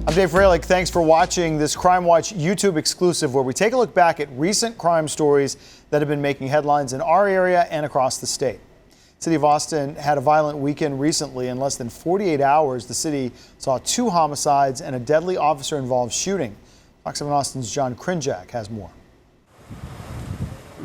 I'm Dave Froehlich. Thanks for watching this CrimeWatch YouTube exclusive where we take a look back at recent crime stories that have been making headlines in our area and across the state. The city of Austin had a violent weekend recently. In less than 48 hours, the city saw 2 homicides and a deadly officer-involved shooting. Fox 7 Austin's John Krinjak has more.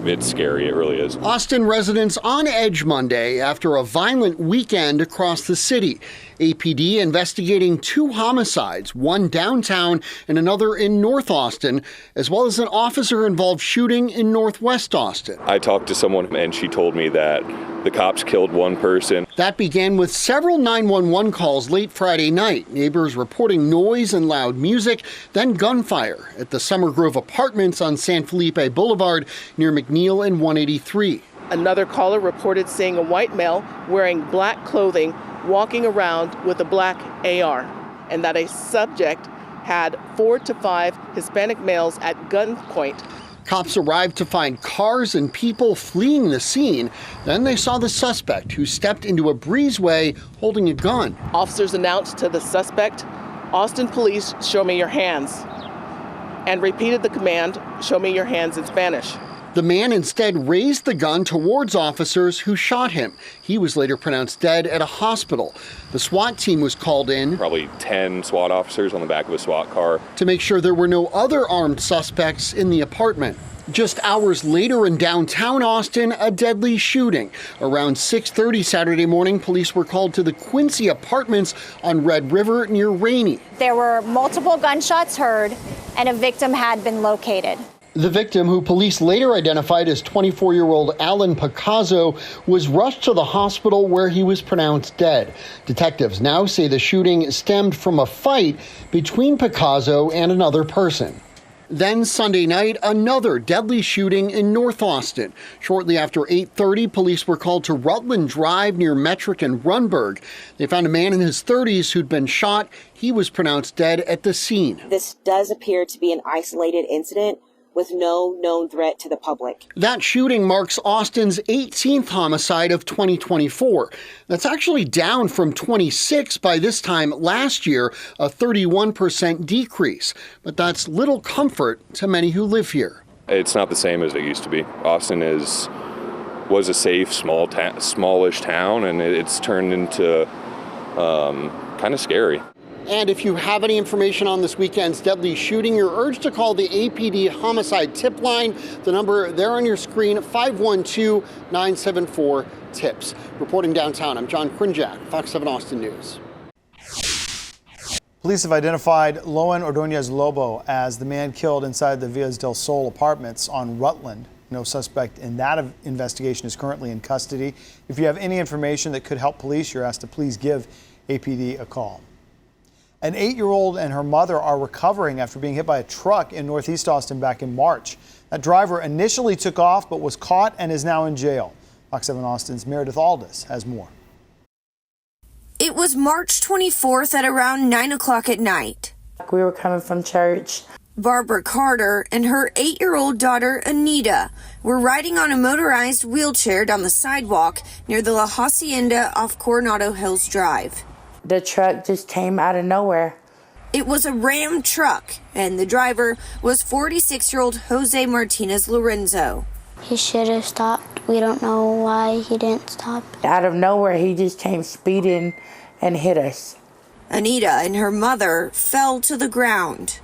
It's scary, it really is. Austin residents on edge Monday after a violent weekend across the city. APD investigating 2 homicides, one downtown and another in North Austin, as well as an officer-involved shooting in Northwest Austin. I talked to someone and she told me that the cops killed one person. That began with several 911 calls late Friday night. Neighbors reporting noise and loud music, then gunfire at the Summer Grove Apartments on San Felipe Boulevard near McNeil and 183. Another caller reported seeing a white male wearing black clothing walking around with a black AR, and that a subject had 4 to 5 Hispanic males at gunpoint. Cops arrived to find cars and people fleeing the scene. Then they saw the suspect, who stepped into a breezeway holding a gun. Officers announced to the suspect, "Austin police, show me your hands," and repeated the command, "Show me your hands," in Spanish. The man instead raised the gun towards officers who shot him. He was later pronounced dead at a hospital. The SWAT team was called in. Probably 10 SWAT officers on the back of a SWAT car. To make sure there were no other armed suspects in the apartment. Just hours later in downtown Austin, a deadly shooting. Around 6:30 Saturday morning, police were called to the Quincy Apartments on Red River near Rainey. There were multiple gunshots heard and a victim had been located. The victim, who police later identified as 24-year-old Alan Picasso, was rushed to the hospital where he was pronounced dead. Detectives now say the shooting stemmed from a fight between Picasso and another person. Then Sunday night, another deadly shooting in North Austin. Shortly after 8:30, police were called to Rutland Drive near Metric and Runberg. They found a man in his 30s who'd been shot. He was pronounced dead at the scene. This does appear to be an isolated incident with no known threat to the public. That shooting marks Austin's 18th homicide of 2024. That's actually down from 26 by this time last year, a 31% decrease. But that's little comfort to many who live here. It's not the same as it used to be. Austin was a safe, smallish town, and it's turned into kind of scary. And if you have any information on this weekend's deadly shooting, you're urged to call the APD homicide tip line. The number there on your screen, 512-974-TIPS. Reporting downtown, I'm John Krinjak, Fox 7 Austin News. Police have identified Loan Ordonez Lobo as the man killed inside the Villas del Sol apartments on Rutland. No suspect in that investigation is currently in custody. If you have any information that could help police, you're asked to please give APD a call. An 8-year-old and her mother are recovering after being hit by a truck in Northeast Austin back in March. That driver initially took off but was caught and is now in jail. Fox 7 Austin's Meredith Aldis has more. It was March 24th at around 9 o'clock at night. We were coming from church. Barbara Carter and her 8-year-old daughter, Anita, were riding on a motorized wheelchair down the sidewalk near the La Hacienda off Coronado Hills Drive. The truck just came out of nowhere. It was a Ram truck, and the driver was 46-year-old Jose Martinez Lorenzo. He should have stopped. We don't know why he didn't stop. Out of nowhere, he just came speeding and hit us. Anita and her mother fell to the ground.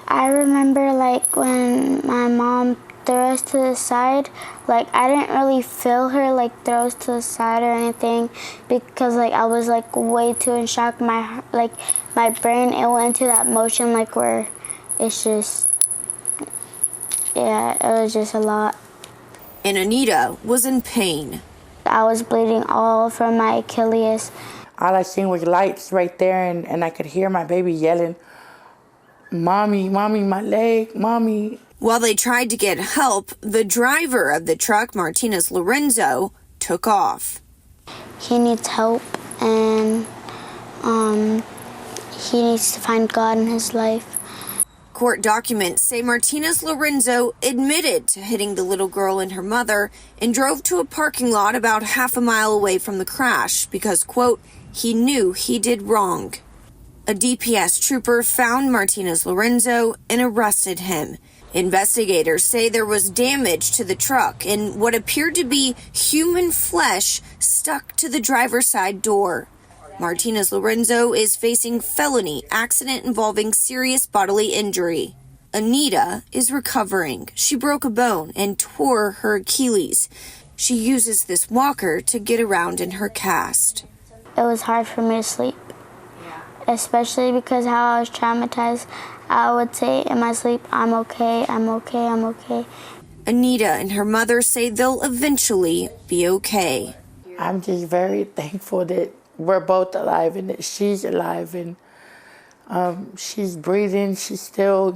I remember when my mom threw us to the side, I didn't really feel her throw us to the side or anything because I was way too in shock. My brain, it went into that motion where it's just, it was just a lot. And Anita was in pain. I was bleeding all from my Achilles. All I seen was lights right there, and I could hear my baby yelling, "Mommy, mommy, my leg, mommy." While they tried to get help, the driver of the truck, Martinez Lorenzo, took off. He needs help, and he needs to find God in his life. Court documents say Martinez Lorenzo admitted to hitting the little girl and her mother and drove to a parking lot about half a mile away from the crash because, quote, he knew he did wrong. A DPS trooper found Martinez Lorenzo and arrested him. Investigators say there was damage to the truck and what appeared to be human flesh stuck to the driver's side door. Martinez Lorenzo is facing felony accident involving serious bodily injury. Anita is recovering. She broke a bone and tore her Achilles. She uses this walker to get around in her cast. It was hard for me to sleep, especially because how I was traumatized. I would say in my sleep, I'm okay, I'm okay, I'm okay. Anita and her mother say they'll eventually be okay. I'm just very thankful that we're both alive and that she's alive and she's breathing. She's still,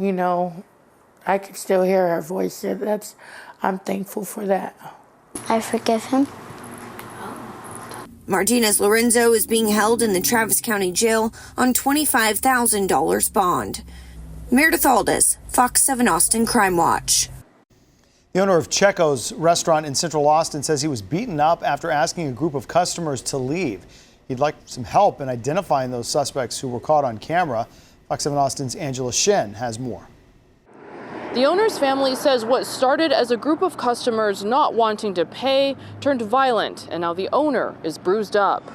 I can still hear her voice. And I'm thankful for that. I forgive him. Martinez Lorenzo is being held in the Travis County Jail on $25,000 bond. Meredith Aldis, Fox 7 Austin Crime Watch. The owner of Cheko's restaurant in Central Austin says he was beaten up after asking a group of customers to leave. He'd like some help in identifying those suspects who were caught on camera. Fox 7 Austin's Angela Shen has more. The owner's family says what started as a group of customers not wanting to pay turned violent, and now the owner is bruised up.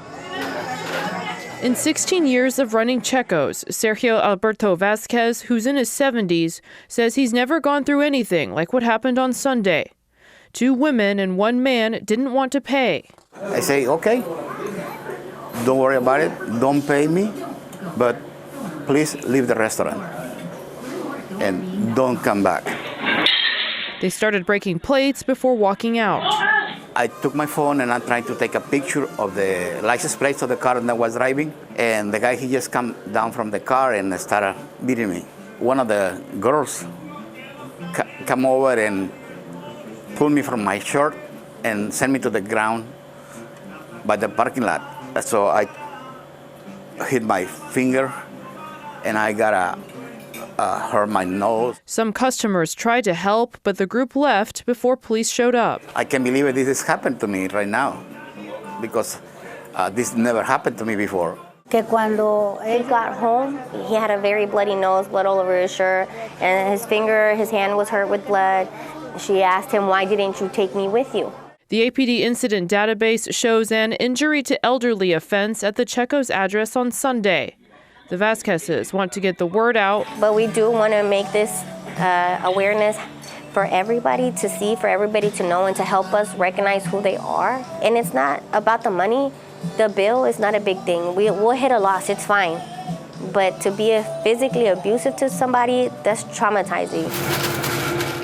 In 16 years of running Cheko's, Sergio Alberto Vasquez, who's in his 70s, says he's never gone through anything like what happened on Sunday. 2 women and 1 man didn't want to pay. I say, okay, don't worry about it, don't pay me, but please leave the restaurant and don't come back. They started breaking plates before walking out. I took my phone and I tried to take a picture of the license plates of the car that I was driving, and the guy, he just come down from the car and started beating me. One of the girls come over and pulled me from my shirt and sent me to the ground by the parking lot. So I hit my finger and I got hurt my nose. Some customers tried to help, but the group left before police showed up. I can't believe this has happened to me right now because this never happened to me before. Que cuando él got home, he had a very bloody nose, blood all over his shirt, and his hand was hurt with blood. She asked him, "Why didn't you take me with you?" The APD incident database shows an injury to elderly offense at the Cheko's address on Sunday. The Vasquezes want to get the word out. But we do want to make this awareness for everybody to see, for everybody to know, and to help us recognize who they are. And it's not about the money. The bill is not a big thing. We'll hit a loss, it's fine. But to be physically abusive to somebody, that's traumatizing.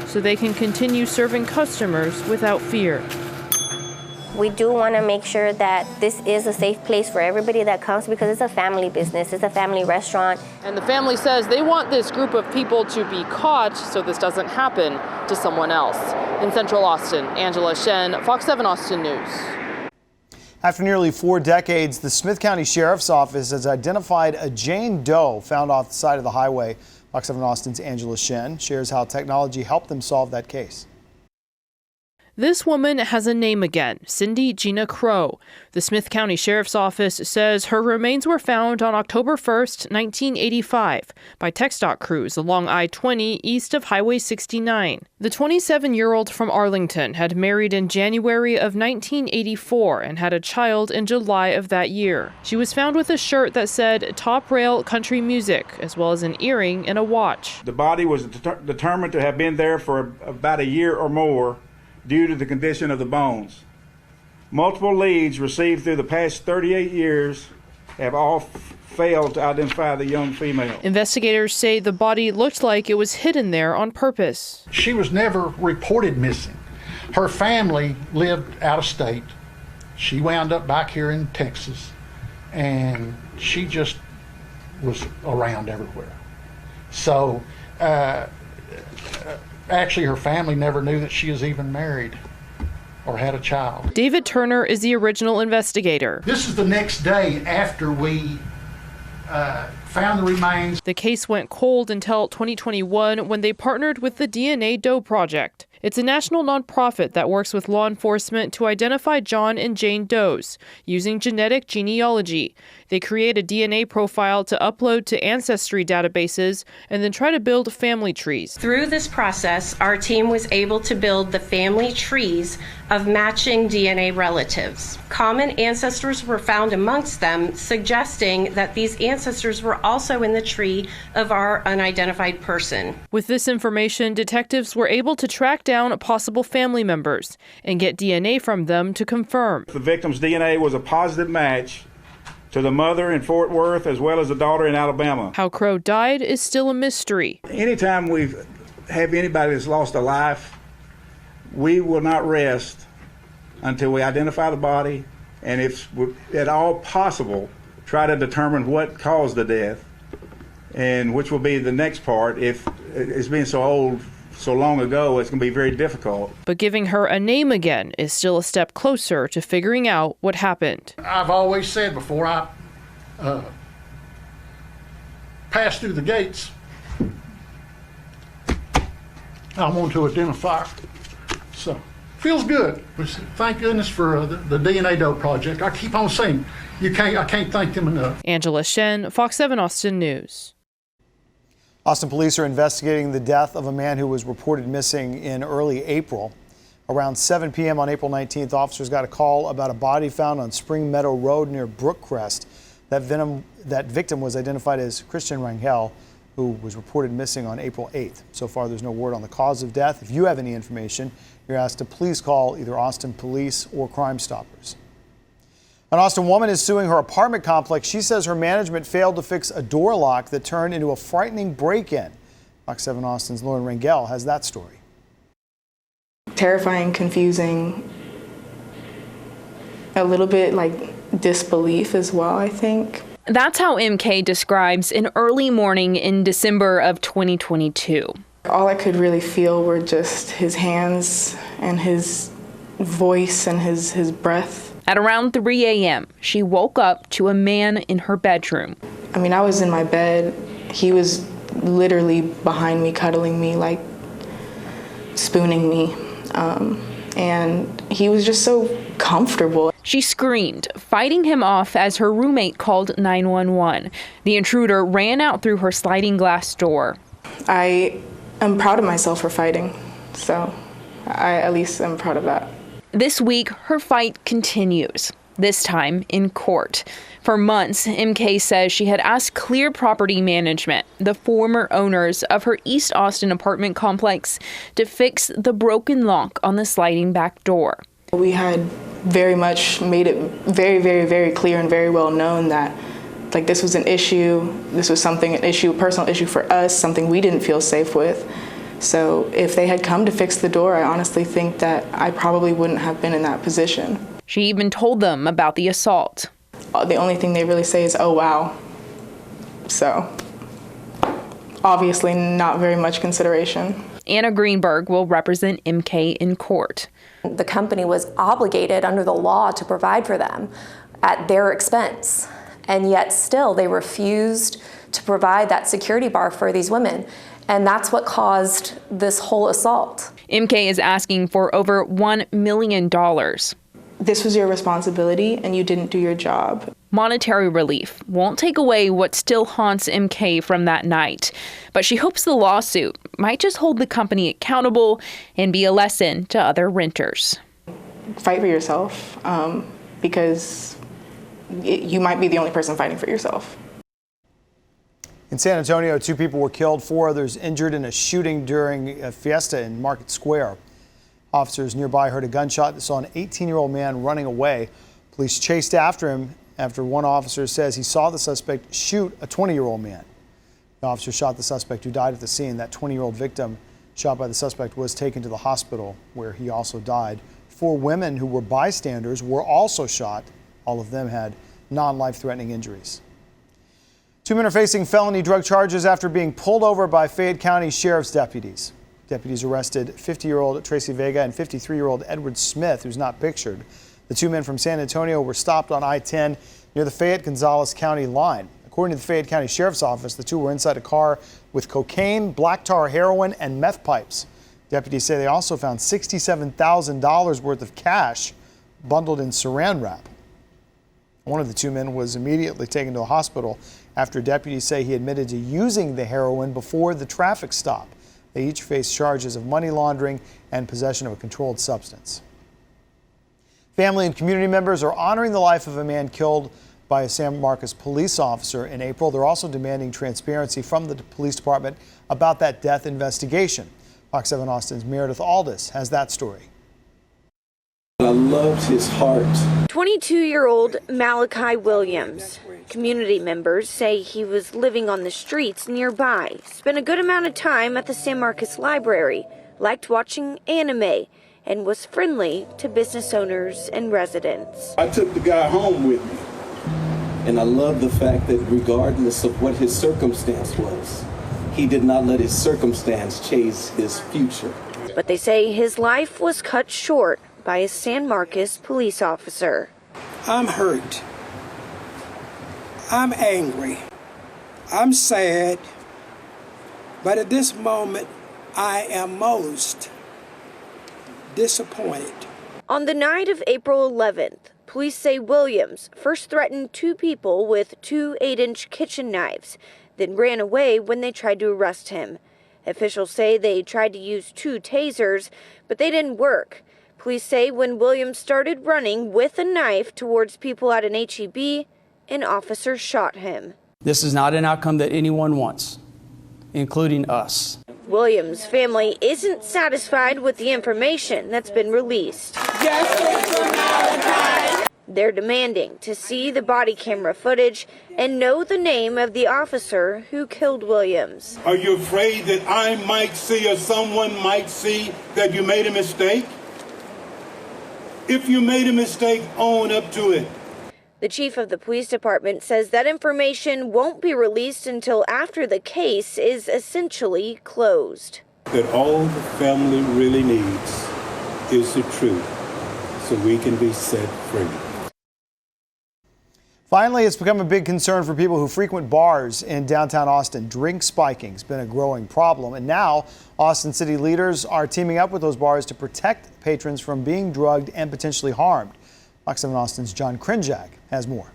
So they can continue serving customers without fear. We do want to make sure that this is a safe place for everybody that comes because it's a family business, it's a family restaurant. And the family says they want this group of people to be caught so this doesn't happen to someone else. In Central Austin, Angela Shen, Fox 7 Austin News. After nearly 4 decades, the Smith County Sheriff's Office has identified a Jane Doe found off the side of the highway. Fox 7 Austin's Angela Shen shares how technology helped them solve that case. This woman has a name again, Cindy Gina Crow. The Smith County Sheriff's Office says her remains were found on October 1st, 1985, by TxDOT crews along I-20 east of Highway 69. The 27-year-old from Arlington had married in January of 1984 and had a child in July of that year. She was found with a shirt that said Top Rail Country Music, as well as an earring and a watch. The body was determined to have been there for about a year or more, due to the condition of the bones. Multiple leads received through the past 38 years have all failed to identify the young female. Investigators say the body looked like it was hidden there on purpose. She was never reported missing. Her family lived out of state. She wound up back here in Texas, and she just was around everywhere. So, actually, her family never knew that she was even married or had a child. David Turner is the original investigator. This is the next day after we found the remains. The case went cold until 2021 when they partnered with the DNA Doe Project. It's a national nonprofit that works with law enforcement to identify John and Jane Does using genetic genealogy. They create a DNA profile to upload to ancestry databases and then try to build family trees. Through this process, our team was able to build the family trees of matching DNA relatives. Common ancestors were found amongst them, suggesting that these ancestors were also in the tree of our unidentified person. With this information, detectives were able to track down possible family members and get DNA from them to confirm. The victim's DNA was a positive match to the mother in Fort Worth as well as the daughter in Alabama. How Crow died is still a mystery. Anytime we have anybody that's lost a life, we will not rest until we identify the body and, if at all possible, try to determine what caused the death, and which will be the next part. If it's been so old, so long ago, it's going to be very difficult. But giving her a name again is still a step closer to figuring out what happened. I've always said before I pass through the gates, I want to identify her. So, feels good. Thank goodness for the DNA Doe project. I keep on saying, I can't thank them enough. Angela Shen, Fox 7 Austin News. Austin police are investigating the death of a man who was reported missing in early April. Around 7 p.m. on April 19th, officers got a call about a body found on Spring Meadow Road near Brookcrest. That victim was identified as Christian Rangel, who was reported missing on April 8th. So far, there's no word on the cause of death. If you have any information, you're asked to please call either Austin Police or Crime Stoppers. An Austin woman is suing her apartment complex. She says her management failed to fix a door lock that turned into a frightening break-in. Fox 7 Austin's Lauren Rangel has that story. Terrifying, confusing, a little bit like disbelief as well, I think. That's how MK describes an early morning in December of 2022. All I could really feel were just his hands and his voice and his breath. At around 3 a.m., she woke up to a man in her bedroom. I mean, I was in my bed. He was literally behind me, cuddling me, like spooning me. And he was just so comfortable. She screamed, fighting him off as her roommate called 911. The intruder ran out through her sliding glass door. I am proud of myself for fighting, so I at least am proud of that. This week, her fight continues, this time in court. For months, MK says she had asked Clear Property Management, the former owners of her East Austin apartment complex, to fix the broken lock on the sliding back door. We had very much made it very, very, very clear and very well known that this was an issue. This was a personal issue for us, something we didn't feel safe with. So if they had come to fix the door, I honestly think that I probably wouldn't have been in that position. She even told them about the assault. The only thing they really say is, oh, wow. So obviously not very much consideration. Anna Greenberg will represent MK in court. The company was obligated under the law to provide for them at their expense, and yet still they refused to provide that security bar for these women. And that's what caused this whole assault. MK is asking for over $1 million. This was your responsibility and you didn't do your job. Monetary relief won't take away what still haunts MK from that night, but she hopes the lawsuit might just hold the company accountable and be a lesson to other renters. Fight for yourself, because you might be the only person fighting for yourself. In San Antonio, 2 people were killed, 4 others injured in a shooting during a fiesta in Market Square. Officers nearby heard a gunshot that saw an 18-year-old man running away. Police chased after him after one officer says he saw the suspect shoot a 20-year-old man. The officer shot the suspect, who died at the scene. That 20-year-old victim shot by the suspect was taken to the hospital, where he also died. 4 women who were bystanders were also shot. All of them had non-life-threatening injuries. 2 men are facing felony drug charges after being pulled over by Fayette County Sheriff's deputies. Deputies arrested 50-year-old Tracy Vega and 53-year-old Edward Smith, who's not pictured. The 2 men from San Antonio were stopped on I-10 near the Fayette-Gonzales County line. According to the Fayette County Sheriff's Office, the 2 were inside a car with cocaine, black tar heroin, and meth pipes. Deputies say they also found $67,000 worth of cash bundled in saran wrap. One of the two men was immediately taken to a hospital after deputies say he admitted to using the heroin before the traffic stop. They each face charges of money laundering and possession of a controlled substance. Family and community members are honoring the life of a man killed by a San Marcos police officer in April. They're also demanding transparency from the police department about that death investigation. Fox 7 Austin's Meredith Aldis has that story. I loved his heart. 22-year-old Malachi Williams. Community members say he was living on the streets nearby, spent a good amount of time at the San Marcos Library, liked watching anime, and was friendly to business owners and residents. I took the guy home with me, and I love the fact that regardless of what his circumstance was, he did not let his circumstance chase his future. But they say his life was cut short by a San Marcos police officer. I'm hurt. I'm angry. I'm sad. But at this moment, I am most disappointed. On the night of April 11th, police say Williams first threatened two people with two 8-inch kitchen knives, then ran away when they tried to arrest him. Officials say they tried to use two tasers, but they didn't work. Police say when Williams started running with a knife towards people at an H-E-B, an officer shot him. This is not an outcome that anyone wants, including us. Williams' family isn't satisfied with the information that's been released. They're demanding to see the body camera footage and know the name of the officer who killed Williams. Are you afraid that I might see or someone might see that you made a mistake? If you made a mistake, own up to it. The chief of the police department says that information won't be released until after the case is essentially closed. That all the family really needs is the truth, so we can be set free. Finally, it's become a big concern for people who frequent bars in downtown Austin. Drink spiking has been a growing problem, and now Austin city leaders are teaming up with those bars to protect patrons from being drugged and potentially harmed. Fox 7 Austin's John Krinjak has more.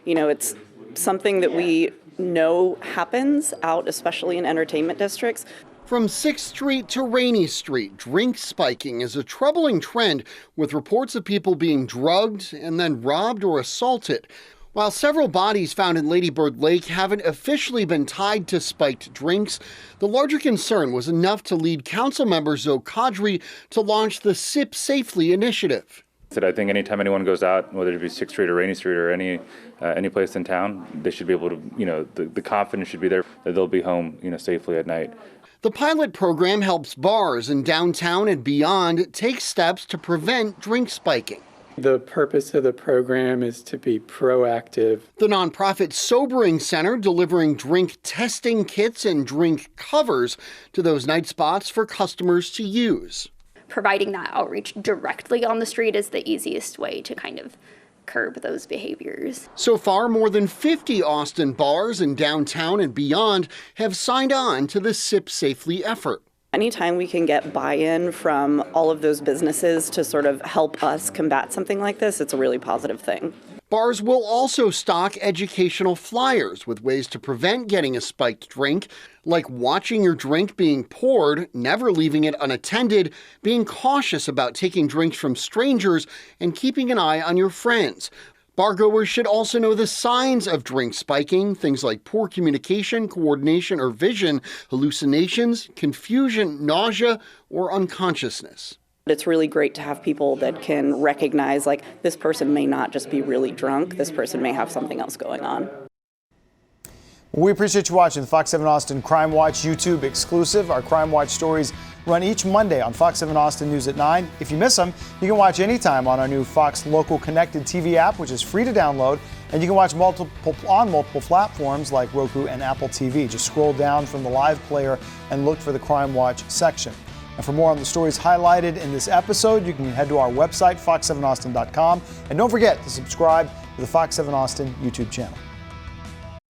You know, it's something that we know happens out, especially in entertainment districts. From 6th Street to Rainey Street, drink spiking is a troubling trend, with reports of people being drugged and then robbed or assaulted. While several bodies found in Lady Bird Lake haven't officially been tied to spiked drinks, the larger concern was enough to lead council member Zoe Kadri to launch the Sip Safely initiative. I think anytime anyone goes out, whether it be 6th Street or Rainey Street or any place in town, they should be able to, the confidence should be there that they'll be home, safely at night. The pilot program helps bars in downtown and beyond take steps to prevent drink spiking. The purpose of the program is to be proactive. The nonprofit Sobering Center delivering drink testing kits and drink covers to those night spots for customers to use. Providing that outreach directly on the street is the easiest way to kind of curb those behaviors. So far, more than 50 Austin bars in downtown and beyond have signed on to the Sip Safely effort. Anytime we can get buy-in from all of those businesses to sort of help us combat something like this, it's a really positive thing. Bars will also stock educational flyers with ways to prevent getting a spiked drink, like watching your drink being poured, never leaving it unattended, being cautious about taking drinks from strangers, and keeping an eye on your friends. Bargoers should also know the signs of drink spiking, things like poor communication, coordination or vision, hallucinations, confusion, nausea, or unconsciousness. It's really great to have people that can recognize, like, this person may not just be really drunk, this person may have something else going on. We appreciate you watching the Fox 7 Austin Crime Watch YouTube exclusive. Our Crime Watch stories run each Monday on Fox 7 Austin News at 9. If you miss them, you can watch anytime on our new Fox Local Connected TV app, which is free to download, and you can watch on multiple platforms like Roku and Apple TV. Just scroll down from the live player and look for the Crime Watch section. And for more on the stories highlighted in this episode, you can head to our website, fox7austin.com. And don't forget to subscribe to the Fox 7 Austin YouTube channel.